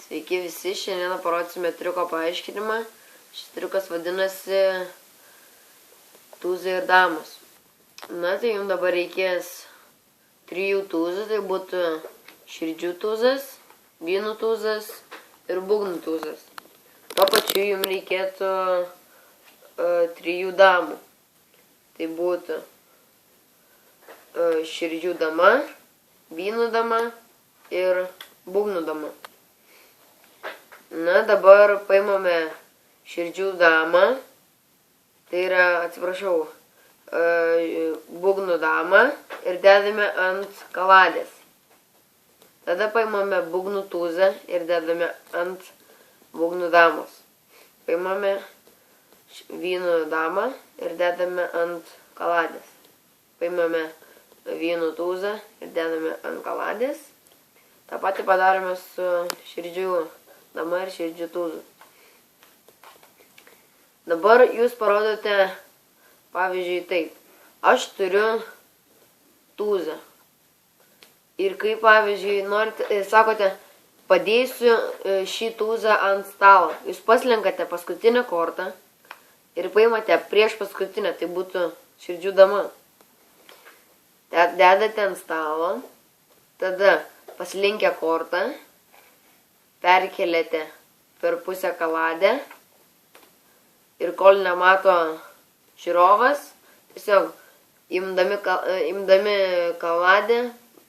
Sveiki visi, šiandieną parodysime triuko paaiškinimą. Šis triukas vadinasi tūzai ir damos. Na, tai jums dabar reikės 3 tūzų, tai būtų širdžių tūzas, vynų tūzas ir būgnų tūzas. Tuo pačiu jums reikėtų 3 damų. Tai būtų širdžių dama, vynų dama ir būgnų dama. Na, dabar paimame širdžių damą, tai yra, atsiprašau, būgnų damą ir dedame ant kaladės. Tada paimame būgnų tūzą ir dedame ant būgnų damos. Paimame vynų damą ir dedame ant kaladės. Paimame vynų tūzą ir dedame ant kaladės. Ta pati padarome su širdžių dama ir širdžių tūzų. Dabar jūs parodote, pavyzdžiui, taip. Aš turiu tūzą. Ir kaip, pavyzdžiui, sakote, padėsiu šį tūzą ant stalo. Jūs paslenkate paskutinę kortą ir paimate prieš paskutinę, tai būtų širdžių dama. Dedate ant stalo, tada paslinkę kortą, perkeliate per pusę kaladę ir kol nemato žiūrovas, tiesiog imdami kaladę,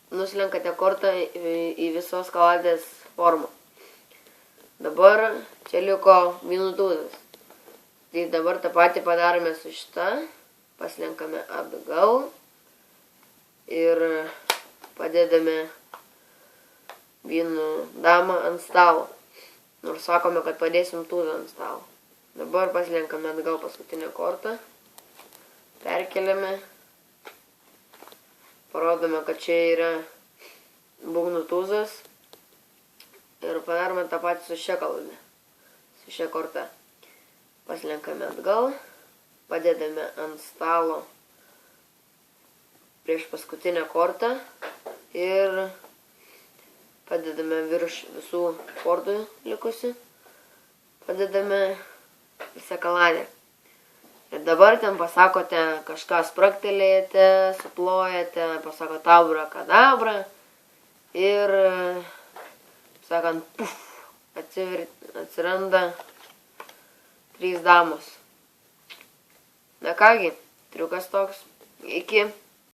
nuslenkate kortą į visos kaladės formą. Dabar čia liko vynų tūzas. Tai dabar tą patį padarome su šita, paslenkame atgal ir padedame vynų damą ant stalo. Nors sakome, kad padėsim tūzą ant stalo. Dabar paslenkame atgal paskutinę kortą. Perkeliame. Parodome, kad čia yra būgnų tūzas. Ir padarome tą patį su šia kalade. Su šia korta. Paslenkame atgal. Padedame ant stalo prieš paskutinę kortą. Ir padedame virš visų kortų likusi. Padedame visą kaladę. Ir dabar ten pasakote, kažką spragtelėjate, suplojate, pasakote abrakadabra. Ir, sakant, puf, atsiranda 3 damos. Na kągi, triukas toks. Iki.